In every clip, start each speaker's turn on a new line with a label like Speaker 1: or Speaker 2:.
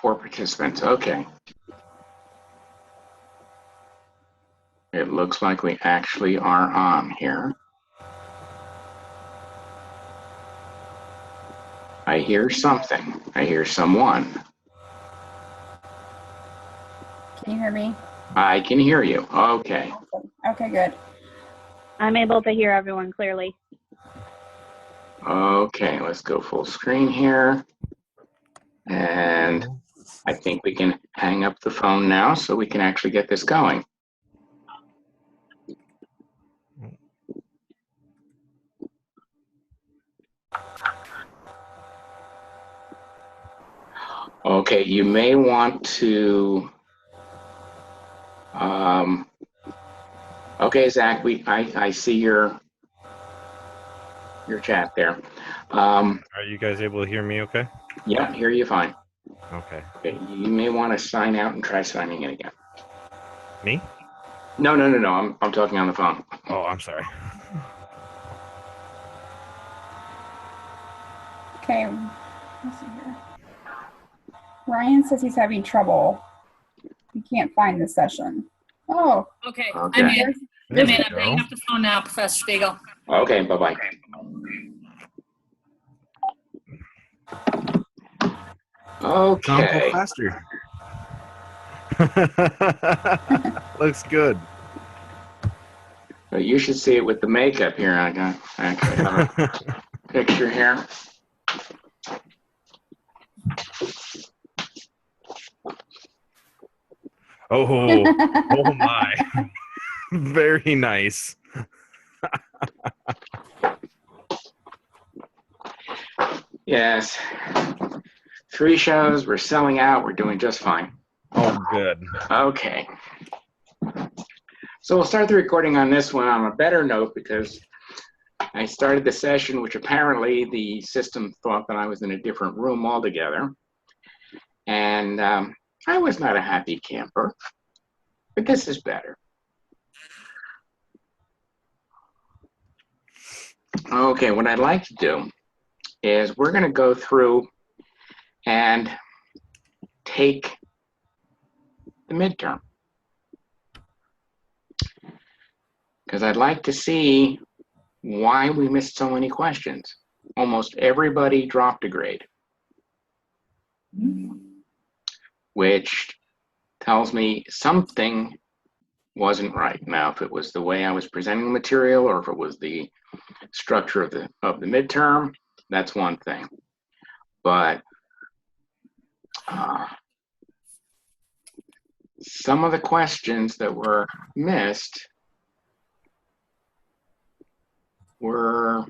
Speaker 1: 4 participants. Okay. It looks like we actually are on here. I hear something. I hear someone.
Speaker 2: Can you hear me?
Speaker 1: I can hear you. Okay.
Speaker 2: Okay, good.
Speaker 3: I'm able to hear everyone clearly.
Speaker 1: Okay, let's go full screen here. And I think we can hang up the phone now so we can actually get this going. Okay, you may want to. Okay, Zach, I see your chat there.
Speaker 4: Are you guys able to hear me okay?
Speaker 1: Yep, hear you fine.
Speaker 4: Okay.
Speaker 1: Okay, you may want to sign out and try signing in again.
Speaker 4: Me?
Speaker 1: No. I'm talking on the phone.
Speaker 4: Oh, I'm sorry.
Speaker 2: Okay, let's see here. Ryan says he's having trouble. He can't find the session. Oh.
Speaker 5: Okay,
Speaker 1: Okay.
Speaker 5: I'm in.
Speaker 4: There
Speaker 5: I'm
Speaker 4: we
Speaker 5: in. I'm
Speaker 4: go.
Speaker 5: hanging up the phone now, Professor Spiegel.
Speaker 1: Okay, bye-bye.
Speaker 4: Sounds a
Speaker 1: Okay.
Speaker 4: little faster. Looks good.
Speaker 1: You should see it with the makeup here. I got actually have a picture here.
Speaker 4: Oh my. Very nice.
Speaker 1: Yes. 3 shows. We're selling out. We're doing just fine.
Speaker 4: Oh, good.
Speaker 1: Okay. So we'll start the recording on this one on a better note because I started the session, which apparently the system thought that I was in a different room altogether. And I was not a happy camper, but this is better. Okay, what I'd like to do is we're going to go through and take the midterm. Because I'd like to see why we missed so many questions. Almost everybody dropped a grade, which tells me something wasn't right. Now, if it was the way I was presenting the material or if it was the structure of the midterm, that's one thing. But some of the questions that were missed were,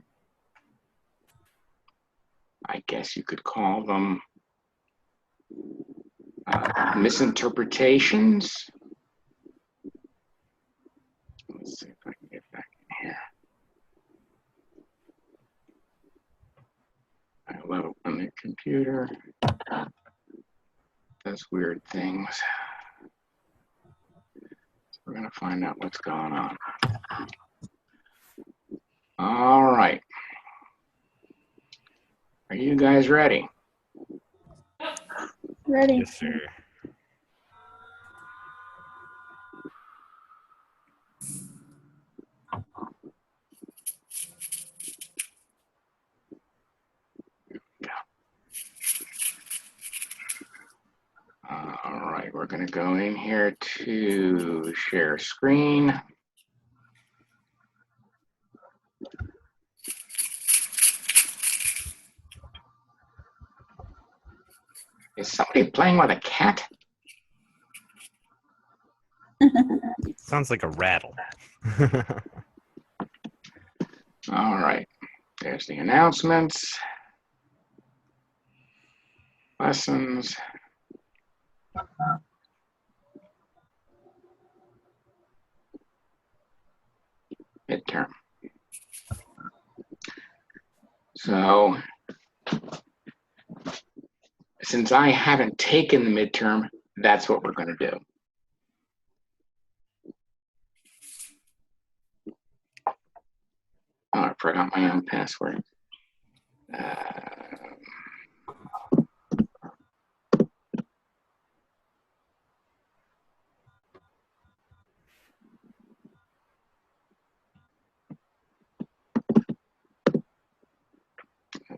Speaker 1: I guess you could call them misinterpretations. Let's see if I can get back in here. I love it on the computer. Does weird things. So we're going to find out what's going on. All right. Are you guys ready?
Speaker 2: Ready.
Speaker 4: Yes, sir.
Speaker 1: All right, we're going to go in here to share screen. Is somebody playing with a cat?
Speaker 4: Sounds like a rattle.
Speaker 1: All right, there's the announcements. Lessons. Midterm. So, since I haven't taken the midterm, that's what we're going to do. Oh, I forgot my own password.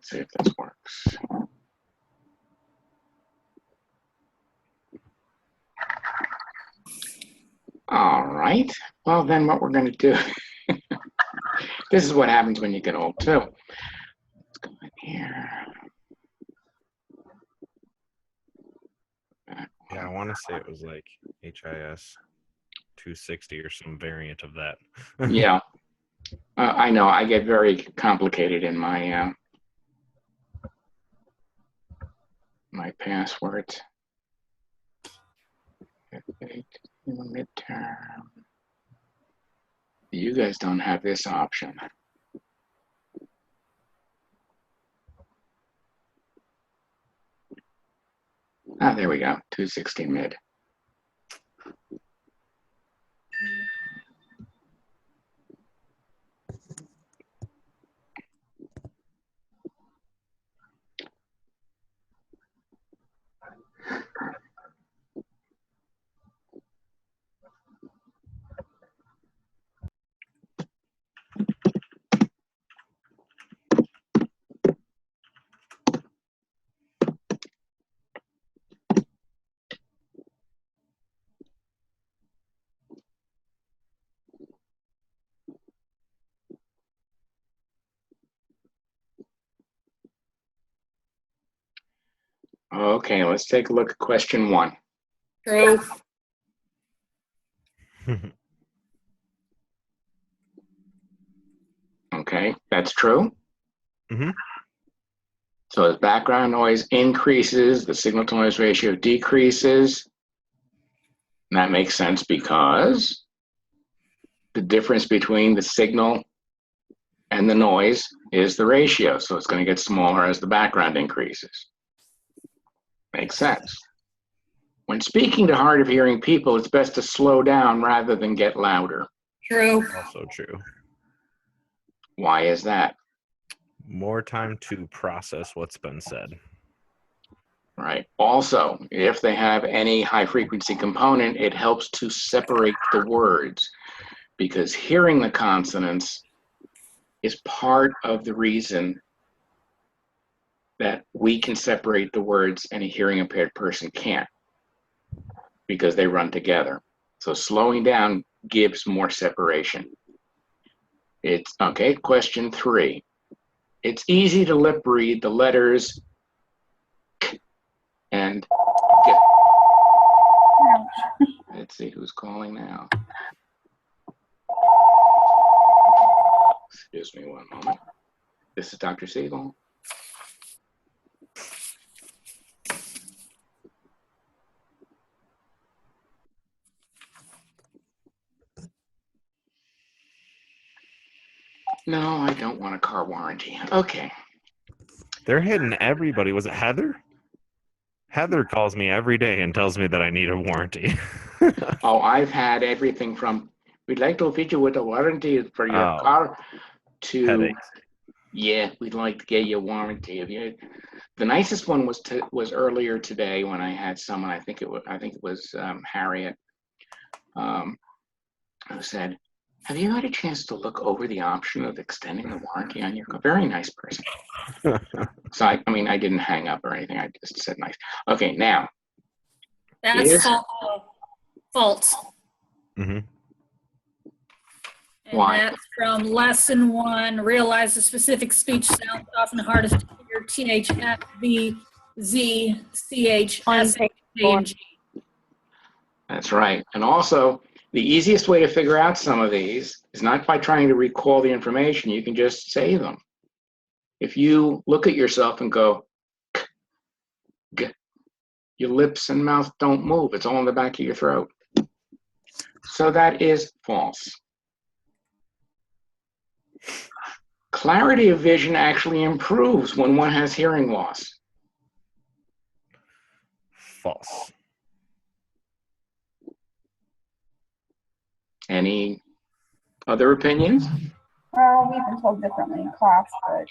Speaker 1: Let's see if this works. All right. Well, then what we're going to do, this is what happens when you get old too. Let's go in here.
Speaker 4: Yeah, I want to say it was like HIS 260 or some variant of that.
Speaker 1: Yeah. I know. I get very complicated in my my passwords. In the midterm. You guys don't have this option. Ah, there we go. 260 mid. Okay, let's take a look at question 1.
Speaker 5: True.
Speaker 1: Okay, that's true.
Speaker 4: Mm-hmm.
Speaker 1: So as background noise increases, the signal to noise ratio decreases. And that makes sense because the difference between the signal and the noise is the ratio. So it's going to get smaller as the background increases. Makes sense. When speaking to hard of hearing people, it's best to slow down rather than get louder.
Speaker 5: True.
Speaker 4: Also true.
Speaker 1: Why is that?
Speaker 4: More time to process what's been said.
Speaker 1: Right. Also, if they have any high frequency component, it helps to separate the words because hearing the consonants is part of the reason that we can separate the words and a hearing impaired person can't because they run together. So slowing down gives more separation. It's okay. Question 3. It's easy to lip read the letters K and G.
Speaker 2: Ouch.
Speaker 1: Let's see who's calling now. Excuse me one moment. This is Dr. Siegel. No, I don't want a car warranty. Okay.
Speaker 4: They're hitting everybody. Was it Heather? Heather calls me every day and tells me that I need a warranty.
Speaker 1: Oh, I've had everything from, we'd like to fit you with a warranty for your
Speaker 4: Oh.
Speaker 1: car to,
Speaker 4: Headaches.
Speaker 1: yeah, we'd like to get you a warranty. If you, the nicest one was earlier today when I had someone, I think it was Harriet, who said, have you had a chance to look over the option of extending the warranty on your car? Very nice person. So I mean, I didn't hang up or anything. I just said nice. Okay, now.
Speaker 5: That's false.
Speaker 4: Mm-hmm.
Speaker 5: And
Speaker 1: Why?
Speaker 5: that's from lesson 1. Realize the specific speech sounds often hardest to hear. TH, F, V, Z, CH,
Speaker 3: On
Speaker 5: S,
Speaker 3: page
Speaker 5: T,
Speaker 3: 4.
Speaker 5: and G.
Speaker 1: That's right. And also, the easiest way to figure out some of these is not by trying to recall the information. You can just say them. If you look at yourself and go, K, G, your lips and mouth don't move. It's all in the back of your throat. So that is false. Clarity of vision actually improves when one has hearing loss.
Speaker 4: False.
Speaker 1: Any other opinions?
Speaker 2: Well, we've been told differently in class, but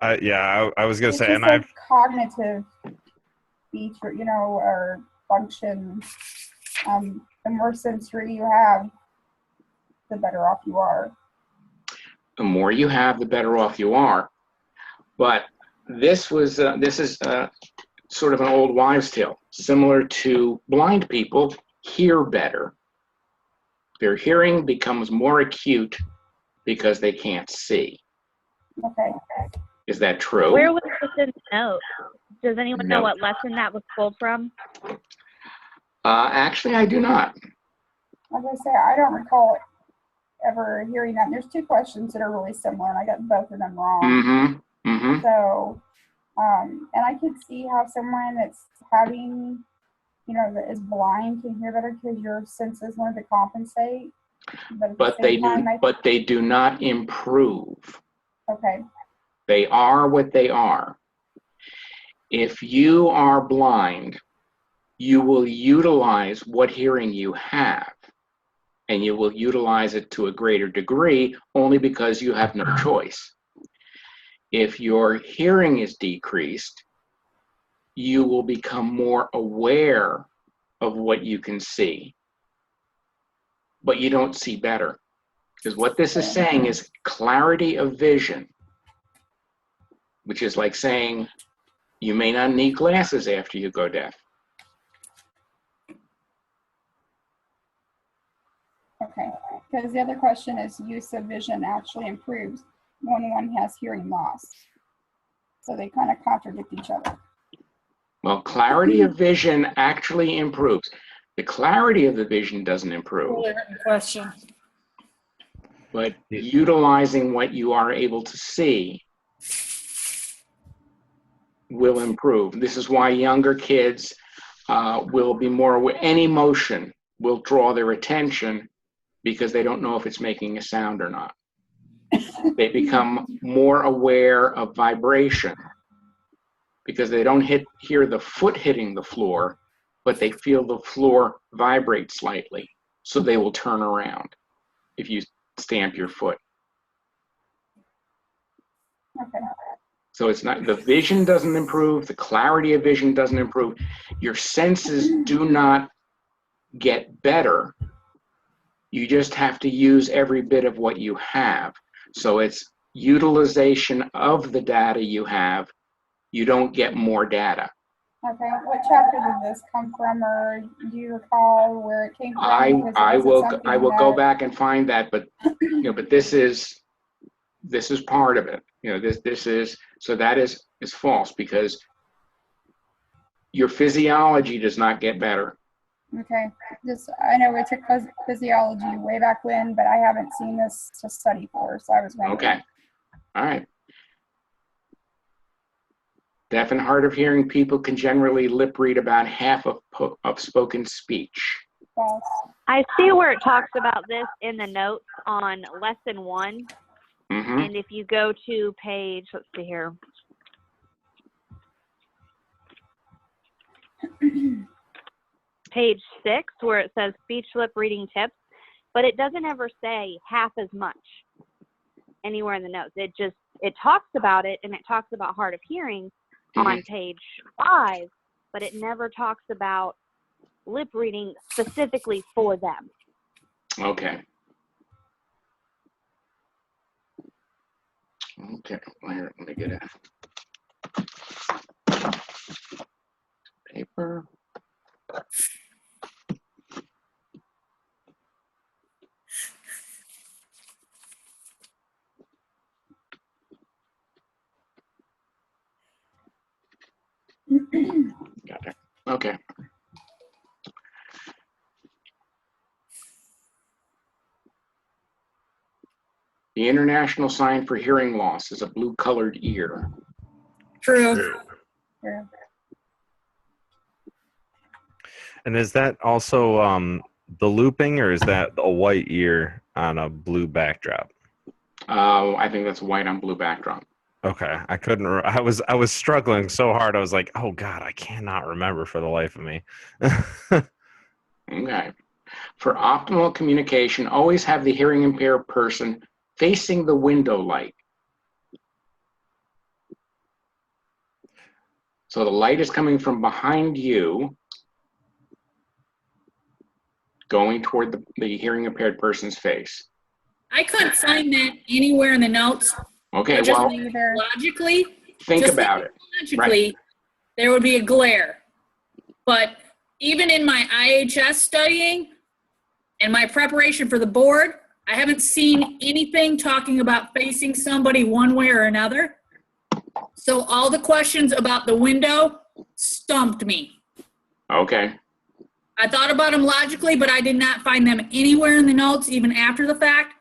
Speaker 4: I was gonna
Speaker 2: it's
Speaker 4: say,
Speaker 2: just
Speaker 4: and
Speaker 2: like
Speaker 4: I've
Speaker 2: cognitive feature, or function. The more sensory you have, the better off you are.
Speaker 1: The more you have, the better off you are. But this is sort of an old wives' tale, similar to blind people hear better. Their hearing becomes more acute because they can't see.
Speaker 2: Okay.
Speaker 1: Is that true?
Speaker 3: Where was this in the note? Does anyone know
Speaker 1: No.
Speaker 3: what lesson that was pulled from?
Speaker 1: Actually, I do not.
Speaker 2: Like I say, I don't recall ever hearing that. And there's two questions that are really similar, and I got both of them wrong.
Speaker 1: Mm-hmm. Mm-hmm.
Speaker 2: So, and I could see how someone that's having, that is blind can hear better because your senses learn to compensate. But at the same time,
Speaker 1: But they do not improve.
Speaker 2: Okay.
Speaker 1: They are what they are. If you are blind, you will utilize what hearing you have, and you will utilize it to a greater degree only because you have no choice. If your hearing is decreased, you will become more aware of what you can see, but you don't see better. Because what this is saying is clarity of vision, which is like saying you may not need glasses after you go deaf.
Speaker 2: Okay. Because the other question is use of vision actually improves when one has hearing loss. So they kind of contradict each other.
Speaker 1: Well, clarity of vision actually improves. The clarity of the vision doesn't improve,
Speaker 5: Totally written question.
Speaker 1: but utilizing what you are able to see will improve. This is why younger kids will be more aware. Any motion will draw their attention because they don't know if it's making a sound or not. They become more aware of vibration because they don't hear the foot hitting the floor, but they feel the floor vibrate slightly. So they will turn around if you stamp your foot.
Speaker 2: Okay.
Speaker 1: So it's not, the vision doesn't improve, the clarity of vision doesn't improve. Your senses do not get better. You just have to use every bit of what you have. So it's utilization of the data you have. You don't get more data.
Speaker 2: Okay. What chapter did this come from, or do you recall where it came from?
Speaker 1: I
Speaker 2: Because it
Speaker 1: will
Speaker 2: wasn't
Speaker 1: I will
Speaker 2: something
Speaker 1: go
Speaker 2: that-
Speaker 1: back and find that, but but this is part of it. This is, so that is false because your physiology does not get better.
Speaker 2: Okay. I know we took physiology way back when, but I haven't seen this to study for, so I was wondering.
Speaker 1: Okay. All right. Deaf and hard of hearing people can generally lip read about half of spoken speech.
Speaker 2: False.
Speaker 3: I see where it talks about this in the notes on lesson 1.
Speaker 1: Mm-hmm.
Speaker 3: And if you go to page, let's see here. Page 6, where it says speech lip reading tips, but it doesn't ever say half as much anywhere in the notes. It talks about it, and it talks about hard of hearing on page 5, but it never talks about lip reading specifically for them.
Speaker 1: Okay. Okay. Well, here, let me get a paper. Got it. Okay. The international sign for hearing loss is a blue-colored ear.
Speaker 5: True.
Speaker 2: Yeah.
Speaker 4: And is that also the looping, or is that a white ear on a blue backdrop?
Speaker 1: I think that's white on blue backdrop.
Speaker 4: Okay, I couldn't. I was struggling so hard. I was like, oh God, I cannot remember for the life of me.
Speaker 1: Okay. For optimal communication, always have the hearing impaired person facing the window light. So the light is coming from behind you, going toward the hearing impaired person's face.
Speaker 5: I couldn't find that anywhere in the notes.
Speaker 1: Okay,
Speaker 5: Just
Speaker 1: well,
Speaker 2: Me either.
Speaker 5: logically,
Speaker 1: Think
Speaker 5: Just
Speaker 1: about it.
Speaker 5: logically, there would be a glare. But even in my IHS studying and my preparation for the board, I haven't seen anything talking about facing somebody one way or another. So all the questions about the window stumped me.
Speaker 1: Okay.
Speaker 5: I thought about them logically, but I did not find them anywhere in the notes, even after the fact,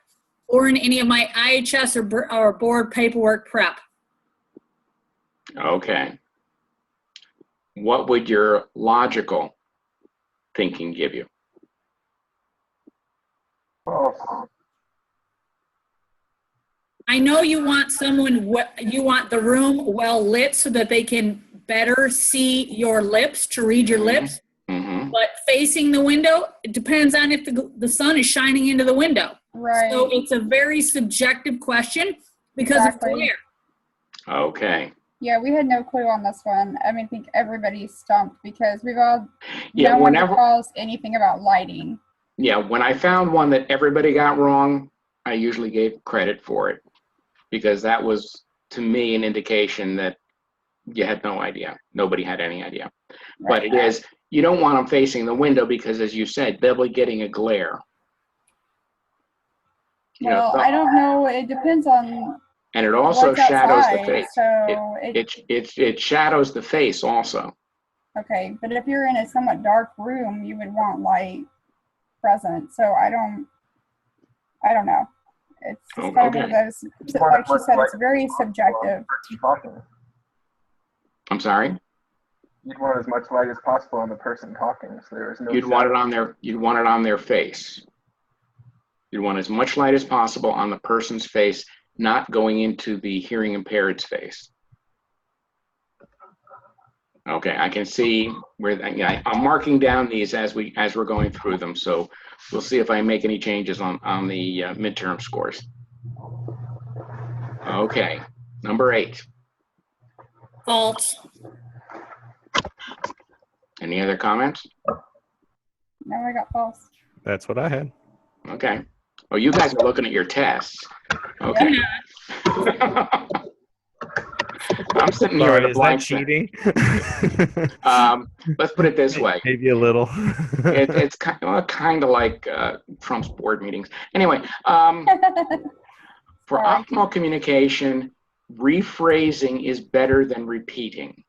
Speaker 5: or in any of my IHS or board paperwork prep.
Speaker 1: Okay. What would your logical thinking give you?
Speaker 5: I know you want you want the room well lit so that they can better see your lips, to read your lips.
Speaker 1: Mm-hmm.
Speaker 5: But facing the window, it depends on if the sun is shining into the window.
Speaker 2: Right.
Speaker 5: So it's a very subjective question because
Speaker 2: Exactly.
Speaker 5: of glare.
Speaker 1: Okay.
Speaker 2: Yeah, we had no clue on this one. I mean, I think everybody's stumped because we've all
Speaker 1: Yeah,
Speaker 2: no one
Speaker 1: whenever
Speaker 2: recalls anything about lighting.
Speaker 1: Yeah, when I found one that everybody got wrong, I usually gave credit for it because that was, to me, an indication that you had no idea. Nobody had any idea. But it is, you don't want them facing the window because, as you said, they'll be getting a glare. You know,
Speaker 2: Well, I don't know. It depends on
Speaker 1: and it also
Speaker 2: what's
Speaker 1: shadows the
Speaker 2: outside.
Speaker 1: face.
Speaker 2: So
Speaker 1: It shadows the face also.
Speaker 2: okay, but if you're in a somewhat dark room, you would want light present. So I don't know. It's just kind of one of those, like she said, it's very subjective.
Speaker 1: I'm sorry?
Speaker 6: You'd want as much light as possible on the person talking, so there is no.
Speaker 1: You'd want it on their face. You'd want as much light as possible on the person's face, not going into the hearing impaired's face. Okay, I can see where I'm marking down these as we're going through them. So we'll see if I make any changes on the midterm scores. Okay, number 8.
Speaker 5: False.
Speaker 1: Any other comments?
Speaker 2: No, I got false.
Speaker 4: That's what I had.
Speaker 1: Okay. Oh, you guys are looking at your tests. Okay. I'm sitting here
Speaker 4: Sorry,
Speaker 1: with a
Speaker 4: is that
Speaker 1: blank slate.
Speaker 4: cheating?
Speaker 1: Let's put it this way.
Speaker 4: Maybe a little.
Speaker 1: It's kind of like Trump's board meetings. Anyway, for optimal communication, rephrasing is better than repeating.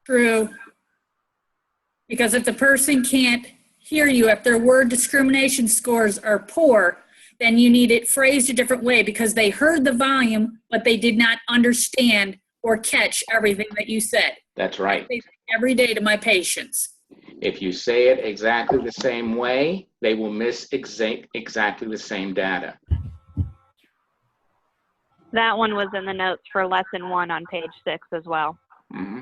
Speaker 5: True. Because if the person can't hear you, if their word discrimination scores are poor, then you need it phrased a different way because they heard the volume, but they did not understand or catch everything that you said.
Speaker 1: That's right.
Speaker 5: Every day to my patients.
Speaker 1: If you say it exactly the same way, they will miss exactly the same data.
Speaker 3: That one was in the notes for lesson 1 on page 6 as well.
Speaker 1: Mm-hmm.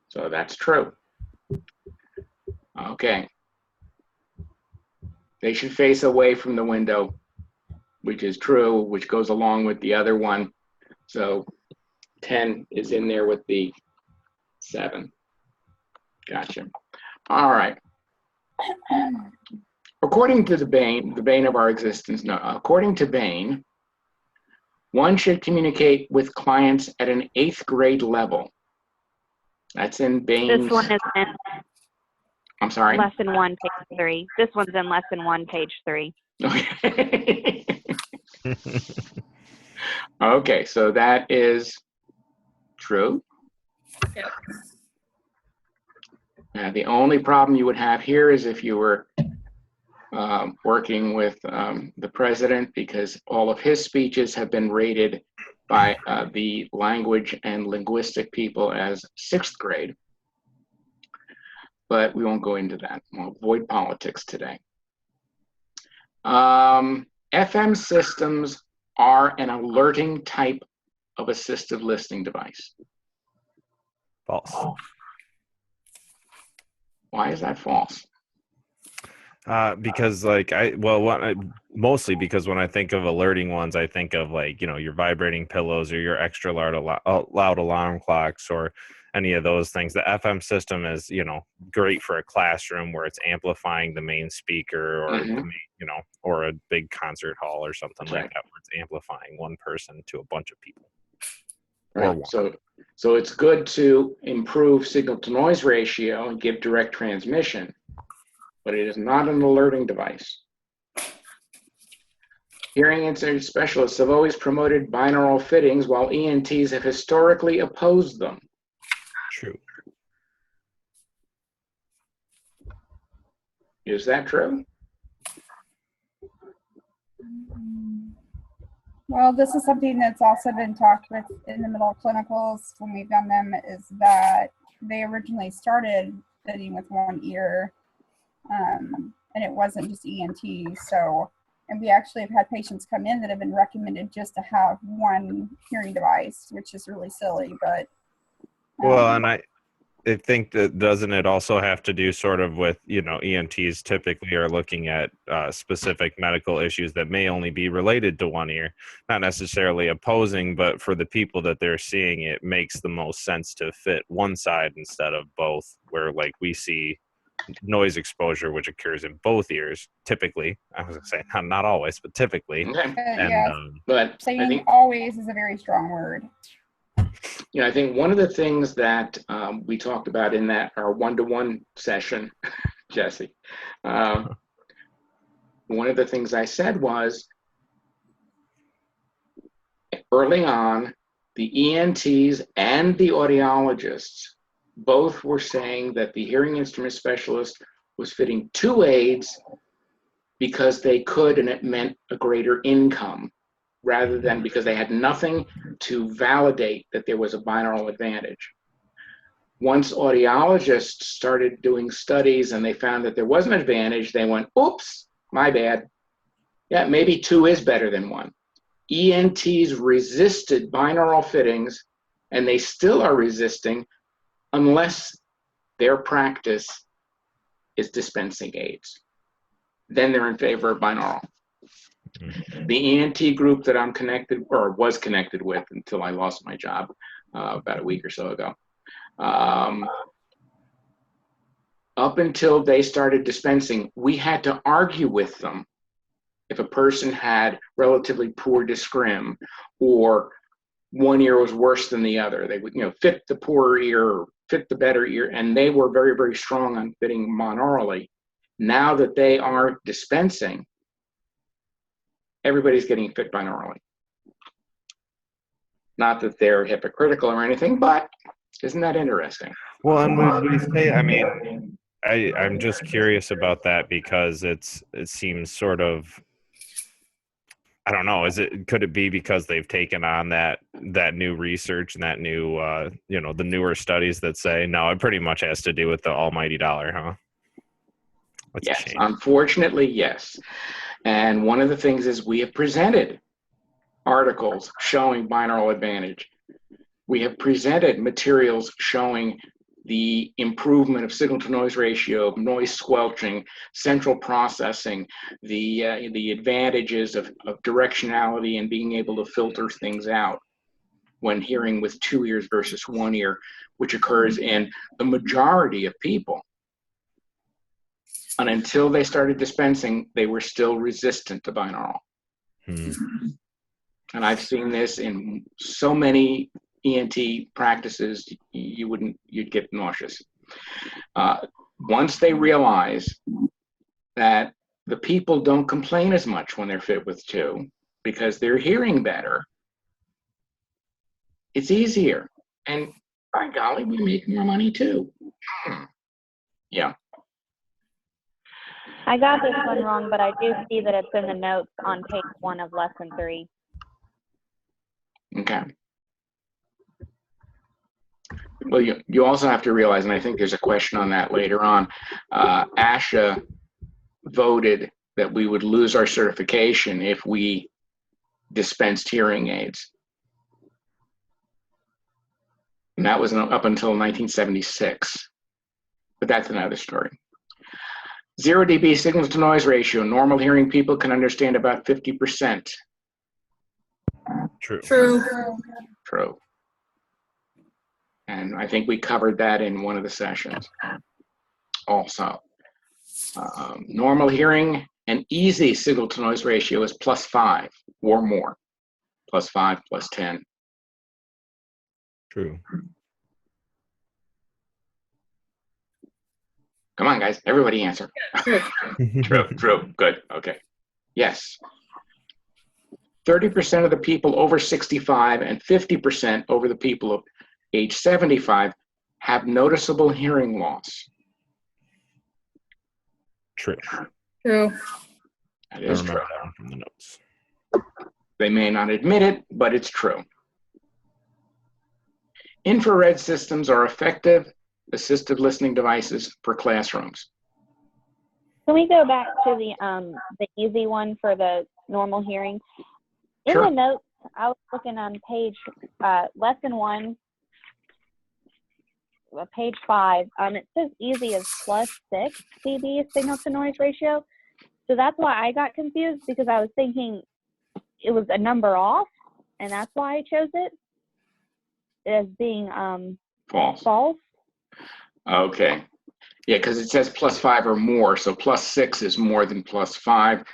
Speaker 1: So that's true. Okay. They should face away from the window, which is true, which goes along with the other one. So 10 is in there with the 7. Gotcha. All right. According to the bane of our existence, no, according to Bain, one should communicate with clients at an 8th grade level. That's in Bain's.
Speaker 3: This one is in
Speaker 1: I'm sorry?
Speaker 3: lesson 1, page 3. This one's in lesson 1, page 3.
Speaker 1: Okay. Okay, so that is true.
Speaker 5: Yep.
Speaker 1: Now, the only problem you would have here is if you were working with the president, because all of his speeches have been rated by the language and linguistic people as 6th grade. But we won't go into that. We'll avoid politics today. FM systems are an alerting type of assistive listening device.
Speaker 4: False.
Speaker 1: Why is that false?
Speaker 4: Because mostly because when I think of alerting ones, I think of your vibrating pillows or your extra loud alarm clocks or any of those things. The FM system is, great for a classroom where it's amplifying the main speaker or, or a big concert hall or something like that, where it's amplifying one person to a bunch of people. Or
Speaker 1: Right.
Speaker 4: one.
Speaker 1: So it's good to improve signal to noise ratio and give direct transmission, but it is not an alerting device. Hearing instrument specialists have always promoted binaural fittings, while ENTs have historically opposed them.
Speaker 4: True.
Speaker 1: Is that true?
Speaker 2: Well, this is something that's also been talked with in the middle clinicals when we've done them, is that they originally started fitting with one ear, and it wasn't just ENT. So, and we actually have had patients come in that have been recommended just to have one hearing device, which is really silly, but.
Speaker 4: Well, and I think that doesn't it also have to do sort of with, you know, ENTs typically are looking at specific medical issues that may only be related to one ear, not necessarily opposing, but for the people that they're seeing, it makes the most sense to fit one side instead of both, where like we see noise exposure, which occurs in both ears, typically. I was gonna say not always, but typically.
Speaker 1: Okay.
Speaker 4: And
Speaker 2: Yes,
Speaker 1: But I
Speaker 2: saying
Speaker 1: think,
Speaker 2: always is a very strong word.
Speaker 1: you know, I think one of the things that we talked about in that our one-to-one session, Jesse, one of the things I said was early on, the ENTs and the audiologists both were saying that the hearing instrument specialist was fitting two aids because they could, and it meant a greater income, rather than because they had nothing to validate that there was a binaural advantage. Once audiologists started doing studies and they found that there was an advantage, they went, oops, my bad. Yeah, maybe two is better than one. ENTs resisted binaural fittings, and they still are resisting unless their practice is dispensing aids. Then they're in favor of binaural. The ENT group that I'm connected, or was connected with until I lost my job about a week or so ago, up until they started dispensing, we had to argue with them if a person had relatively poor discrim or one ear was worse than the other. They would, you know, fit the poorer ear or fit the better ear, and they were very, very strong on fitting monaurally. Now that they are dispensing, everybody's getting fit binaurally. Not that they're hypocritical or anything, but isn't that interesting?
Speaker 4: Well, and when we say, I mean, I'm just curious about that because it seems sort of, I don't know, could it be because they've taken on that new research and that new you know, the newer studies that say no, it pretty much has to do with the almighty dollar, huh? That's
Speaker 1: Yes,
Speaker 4: a shame.
Speaker 1: unfortunately, yes. And one of the things is we have presented articles showing binaural advantage. We have presented materials showing the improvement of signal to noise ratio, noise squelching, central processing, the advantages of directionality and being able to filter things out when hearing with two ears versus one ear, which occurs in the majority of people. And until they started dispensing, they were still resistant to binaural. And I've seen this in so many ENT practices, you'd get nauseous. Once they realize that the people don't complain as much when they're fit with two because they're hearing better, it's easier. And by golly, we make more money too. Yeah.
Speaker 3: I got this one wrong, but I do see that it's in the notes on page 1 of lesson 3.
Speaker 1: Okay. Well, you also have to realize, and I think there's a question on that later on, ASHA voted that we would lose our certification if we dispensed hearing aids. And that was up until 1976. But that's another story. 0 dB signal to noise ratio. Normal hearing people can understand about 50%.
Speaker 4: True.
Speaker 1: True. And I think we covered that in one of the sessions also. Normal hearing and easy signal to noise ratio is +5 or more. +5, +10.
Speaker 4: True.
Speaker 1: Come on, guys. Everybody answer.
Speaker 5: True.
Speaker 1: True. Good. Okay. Yes. 30% of the people over 65 and 50% over the people of age 75 have noticeable hearing loss.
Speaker 4: True.
Speaker 5: True.
Speaker 1: That
Speaker 4: I
Speaker 1: is
Speaker 4: remember
Speaker 1: true.
Speaker 4: that one from the notes.
Speaker 1: They may not admit it, but it's true. Infrared systems are effective assistive listening devices for classrooms.
Speaker 3: Can we go back to the easy one for the normal hearing? In
Speaker 1: Sure.
Speaker 3: the notes, I was looking on page lesson 1, page 5. It says easy as +6 dB signal to noise ratio. So that's why I got confused, because I was thinking it was a number off, and that's why I chose it as being
Speaker 1: False.
Speaker 3: false.
Speaker 1: Okay. Yeah, because it says +5 or more, so +6 is more than +5.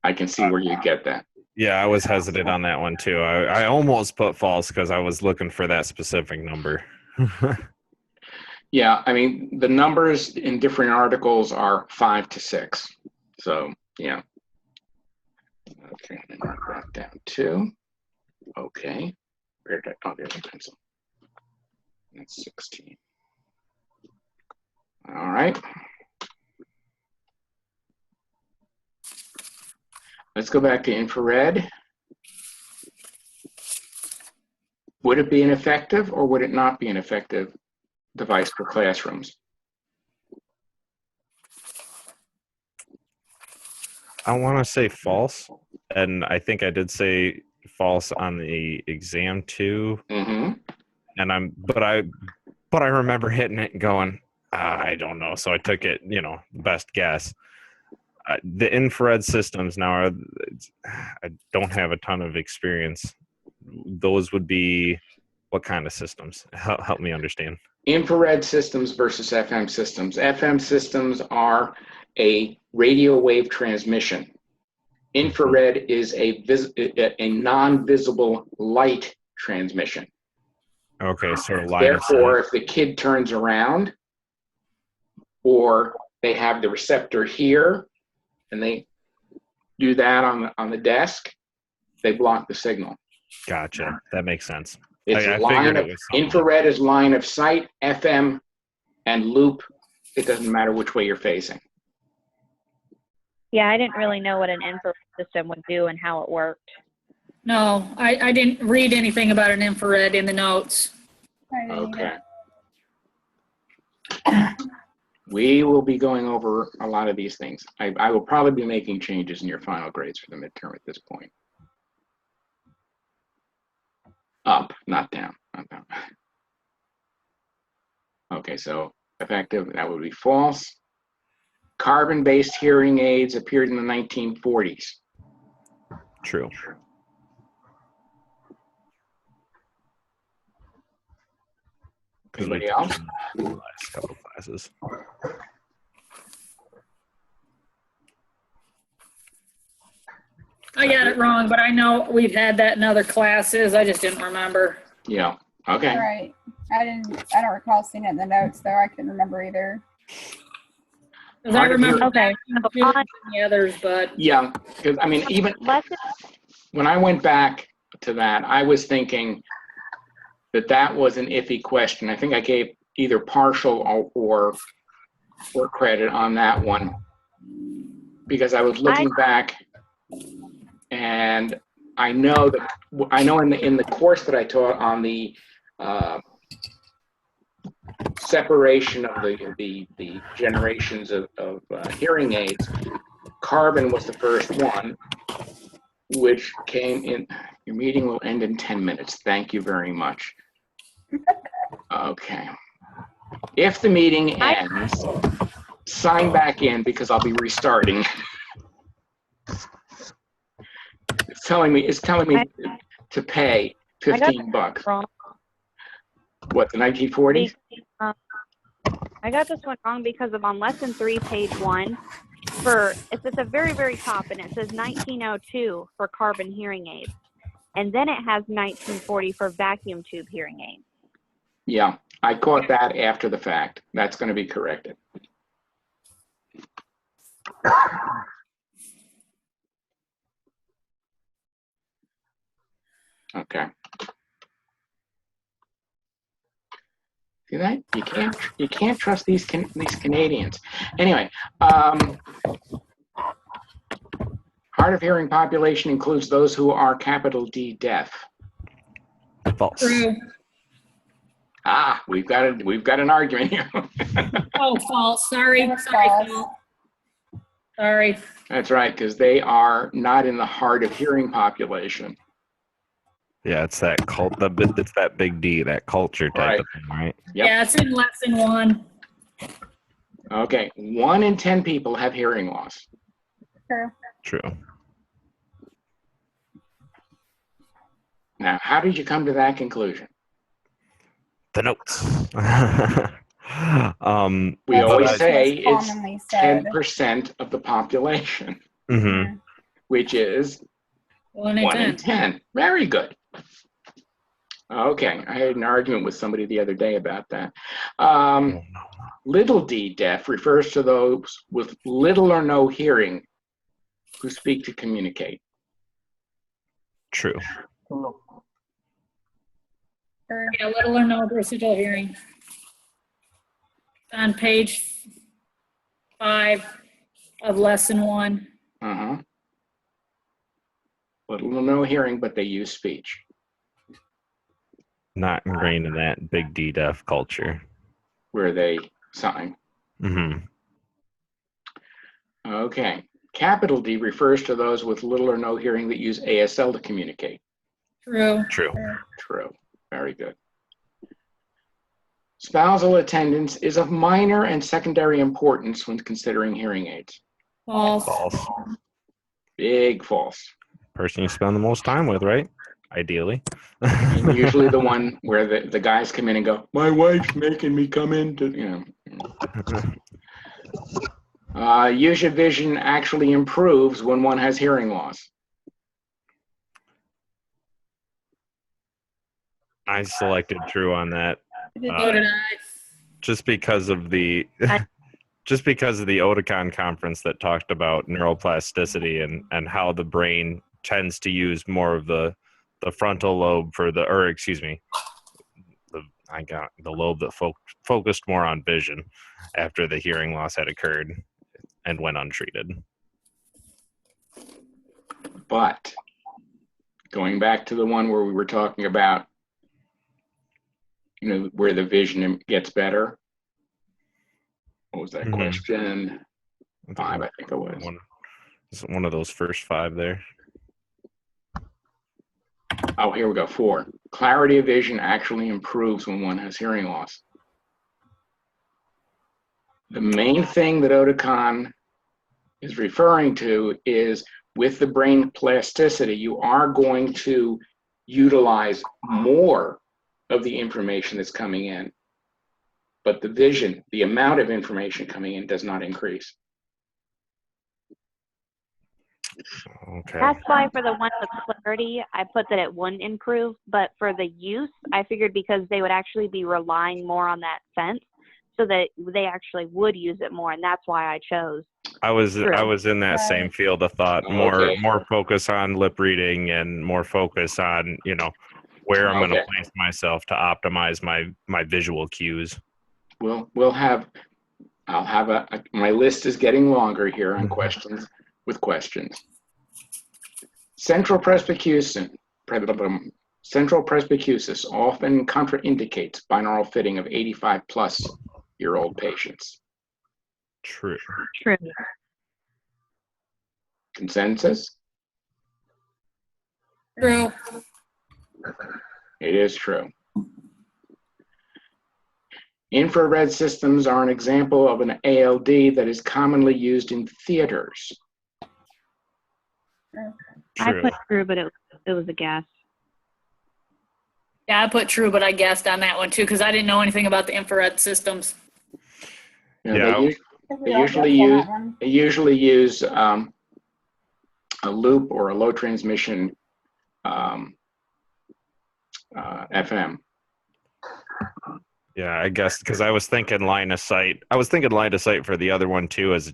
Speaker 1: I can see where you get that.
Speaker 4: Yeah, I was hesitant on that one too. I almost put false because I was looking for that specific number.
Speaker 1: Yeah, I mean, the numbers in different articles are 5 to 6. So, yeah. Okay, I'm gonna mark that down too. Okay. Where did I, oh, there's a pencil. That's 16. All right. Let's go back to infrared. Would it be an effective or would it not be an effective device for classrooms?
Speaker 4: I want to say false, and I think I did say false on the exam too.
Speaker 1: Mm-hmm.
Speaker 4: And but I remember hitting it and going, I don't know. So I took it, best guess. The infrared systems now I don't have a ton of experience. Those would be what kind of systems? Help me understand.
Speaker 1: Infrared systems versus FM systems. FM systems are a radio wave transmission. Infrared is a non-visible light transmission.
Speaker 4: Okay, so line of
Speaker 1: Therefore,
Speaker 4: sight.
Speaker 1: if the kid turns around or they have the receptor here and they do that on the desk, they block the signal.
Speaker 4: Gotcha. That makes sense.
Speaker 1: It's
Speaker 4: I
Speaker 1: line
Speaker 4: figured
Speaker 1: of,
Speaker 4: it was something.
Speaker 1: infrared is line of sight, FM and loop. It doesn't matter which way you're facing.
Speaker 3: Yeah, I didn't really know what an infrared system would do and how it worked.
Speaker 5: No, I didn't read anything about an infrared in the notes.
Speaker 2: I didn't
Speaker 1: Okay.
Speaker 2: either.
Speaker 1: We will be going over a lot of these things. I will probably be making changes in your final grades for the midterm at this point. Up, not down. Not down. Okay, so effective, that would be false. Carbon-based hearing aids appeared in the 1940s.
Speaker 4: True.
Speaker 1: Anybody else?
Speaker 4: The last couple classes.
Speaker 5: I got it wrong, but I know we've had that in other classes. I just didn't remember.
Speaker 1: Yeah, okay.
Speaker 2: Right. I don't recall seeing it in the notes, though. I couldn't remember either.
Speaker 5: 'Cause I remember
Speaker 3: Okay.
Speaker 5: the others, but
Speaker 1: Yeah, because I mean, even
Speaker 3: Lesson
Speaker 1: when I went back to that, I was thinking that was an iffy question. I think I gave either partial or credit on that one because I was looking back, and I know in the course that I taught on the separation of the generations of hearing aids, carbon was the first one, which came in. Your meeting will end in 10 minutes. Thank you very much. Okay. If the meeting ends, sign back in because I'll be restarting. It's telling me to pay $15.
Speaker 3: wrong.
Speaker 1: What, the 1940s?
Speaker 3: I got this one wrong because of on lesson 3, page 1. It's at the very, very top, and it says 1902 for carbon hearing aids, and then it has 1940 for vacuum tube hearing aids.
Speaker 1: Yeah, I caught that after the fact. That's going to be corrected. Okay. See that? You can't trust these Canadians. Anyway, hard of hearing population includes those who are capital D deaf.
Speaker 4: False.
Speaker 5: True.
Speaker 1: Ah, we've got an argument here.
Speaker 5: Oh, false. Sorry.
Speaker 2: That's
Speaker 5: Sorry,
Speaker 2: false.
Speaker 5: Phil. Sorry.
Speaker 1: That's right, because they are not in the hard of hearing population.
Speaker 4: Yeah, it's that it's that big D, that culture type
Speaker 1: Right.
Speaker 4: of thing, right?
Speaker 1: Yep.
Speaker 5: Yeah, it's in lesson 1.
Speaker 1: Okay, 1 in 10 people have hearing loss.
Speaker 2: True.
Speaker 4: True.
Speaker 1: Now, how did you come to that conclusion?
Speaker 4: The notes.
Speaker 1: We
Speaker 2: That's
Speaker 1: always
Speaker 2: what's
Speaker 1: say
Speaker 2: most
Speaker 1: it's
Speaker 2: commonly said.
Speaker 1: 10% of the population,
Speaker 4: hmm
Speaker 1: which is
Speaker 5: 1 in
Speaker 1: 1
Speaker 5: 10.
Speaker 1: in 10. Very good. Okay, I had an argument with somebody the other day about that. Little d deaf refers to those with little or no hearing who speak to communicate.
Speaker 4: True.
Speaker 2: True.
Speaker 5: Yeah, little or no residual hearing. On page 5 of lesson 1.
Speaker 1: Uh-huh. Little or no hearing, but they use speech.
Speaker 4: Not ingrained in that big D deaf culture.
Speaker 1: Where they sign.
Speaker 4: hmm
Speaker 1: Okay. Capital D refers to those with little or no hearing that use ASL to communicate.
Speaker 5: True.
Speaker 4: True.
Speaker 1: True. Very good. Spousal attendance is of minor and secondary importance when considering hearing aids.
Speaker 5: False.
Speaker 4: False.
Speaker 1: Big false.
Speaker 4: Person you spend the most time with, right? Ideally.
Speaker 1: And usually the one where the guys come in and go, my wife's making me come in to, usual vision actually improves when one has hearing loss.
Speaker 4: I selected true on that.
Speaker 5: So did I.
Speaker 4: Just because of the Oticon conference that talked about neuroplasticity and how the brain tends to use more of the frontal lobe for the lobe that focused more on vision after the hearing loss had occurred and went untreated.
Speaker 1: But going back to the one where we were talking about, where the vision gets better. What was that question? 5, I think it was.
Speaker 4: One of those first 5 there.
Speaker 1: Oh, here we go. 4. Clarity of vision actually improves when one has hearing loss. The main thing that Oticon is referring to is with the brain plasticity, you are going to utilize more of the information that's coming in. But the vision, the amount of information coming in does not increase.
Speaker 4: Okay.
Speaker 3: That's why for the one with clarity, I put that it wouldn't improve. But for the use, I figured because they would actually be relying more on that sense, so that they actually would use it more, and that's why I chose.
Speaker 4: I was
Speaker 3: True.
Speaker 4: in that same field of thought.
Speaker 1: Okay.
Speaker 4: More focus on lip reading and more focus on where I'm going to
Speaker 1: Okay.
Speaker 4: place myself to optimize my visual cues.
Speaker 1: I'll have my list is getting longer here on questions with questions. Central presbycusis often contraindicates binaural fitting of 85-plus-year-old patients.
Speaker 4: True.
Speaker 3: True.
Speaker 1: Consensus?
Speaker 5: True.
Speaker 1: It is true. Infrared systems are an example of an ALD that is commonly used in theaters.
Speaker 3: I
Speaker 4: True.
Speaker 3: put true, but it was a guess.
Speaker 5: Yeah, I put true, but I guessed on that one too because I didn't know anything about the infrared systems.
Speaker 4: Yeah.
Speaker 1: They usually use a loop or a low transmission FM.
Speaker 4: Yeah, I guess because I was thinking line of sight. I was thinking line of sight for the other one too, as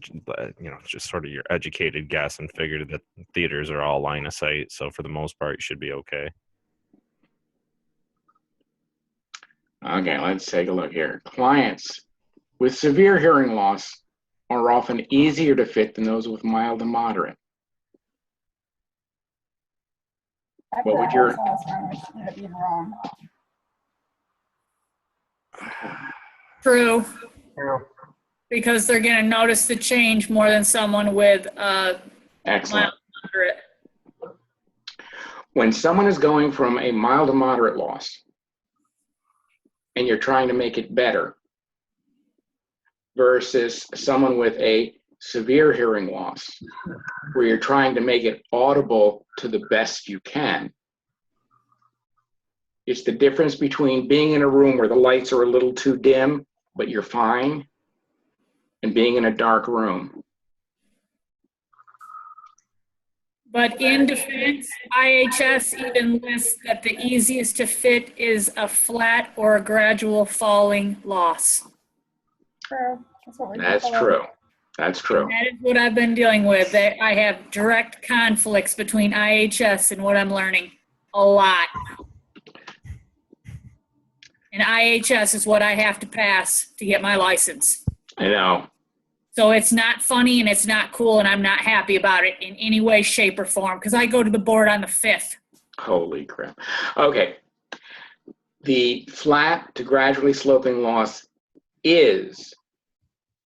Speaker 4: just sort of your educated guess, and figured that theaters are all line of sight. So for the most part, you should be okay.
Speaker 1: Okay, let's take a look here. Clients with severe hearing loss are often easier to fit than those with mild to moderate.
Speaker 2: I
Speaker 1: What
Speaker 2: put
Speaker 1: would your-
Speaker 2: also last time, which ended up being wrong.
Speaker 5: True,
Speaker 6: True.
Speaker 5: because they're going to notice the change more than someone with
Speaker 1: Excellent.
Speaker 5: mild moderate.
Speaker 1: When someone is going from a mild to moderate loss and you're trying to make it better versus someone with a severe hearing loss where you're trying to make it audible to the best you can, it's the difference between being in a room where the lights are a little too dim, but you're fine, and being in a dark room.
Speaker 5: But in defense, IHS even lists that the easiest to fit is a flat or a gradual falling loss.
Speaker 2: True. That's what we
Speaker 1: That's
Speaker 2: people are-
Speaker 1: true. That's true.
Speaker 5: That is what I've been dealing with. I have direct conflicts between IHS and what I'm learning. A lot. And IHS is what I have to pass to get my license.
Speaker 1: I know.
Speaker 5: So it's not funny and it's not cool, and I'm not happy about it in any way, shape, or form, because I go to the board on the 5th.
Speaker 1: Holy crap. Okay. The flat to gradually sloping loss is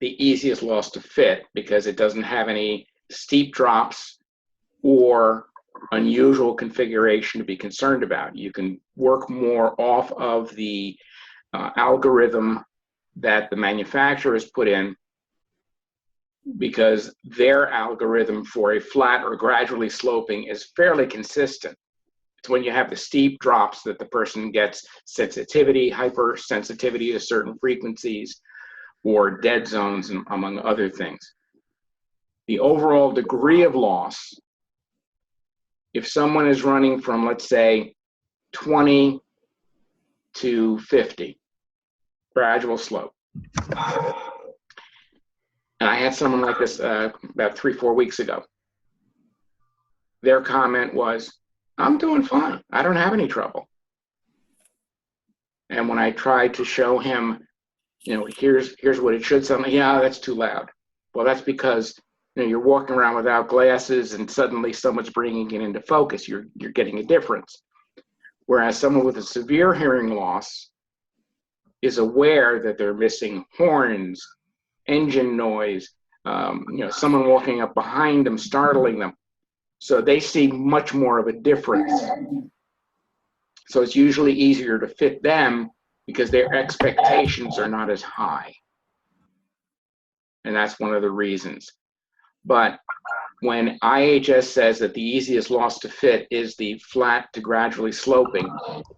Speaker 1: the easiest loss to fit because it doesn't have any steep drops or unusual configuration to be concerned about. You can work more off of the algorithm that the manufacturer has put in, because their algorithm for a flat or gradually sloping is fairly consistent. It's when you have the steep drops that the person gets sensitivity, hypersensitivity to certain frequencies, or dead zones, among other things. The overall degree of loss, if someone is running from, let's say, 20 to 50, gradual slope. And I had someone like this about 3-4 weeks ago. Their comment was, I'm doing fine. I don't have any trouble. And when I tried to show him, here's what it should sound like, yeah, that's too loud. Well, that's because you're walking around without glasses and suddenly someone's bringing it into focus. You're getting a difference. Whereas someone with a severe hearing loss is aware that they're missing horns, engine noise, someone walking up behind them, startling them. So they see much more of a difference. So it's usually easier to fit them because their expectations are not as high. And that's one of the reasons. But when IHS says that the easiest loss to fit is the flat to gradually sloping,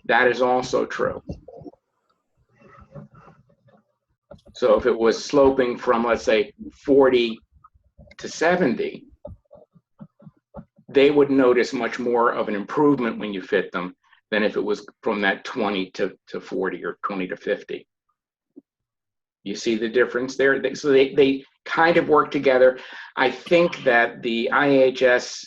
Speaker 1: that is also true. So if it was sloping from, let's say, 40 to 70, they would notice much more of an improvement when you fit them than if it was from that 20 to 40 or 20 to 50. You see the difference there? So they kind of work together. I think that the IHS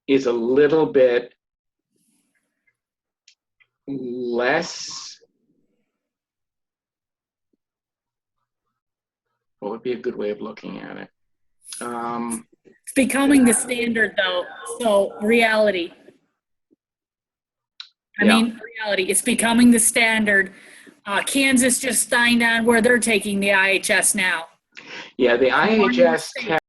Speaker 1: is a little bit less, what would be a good way of looking at it?
Speaker 5: It's becoming the standard, though. So reality. I mean, reality. It's becoming the standard. Kansas just signed on where they're taking the IHS now.
Speaker 1: Yeah, the IHS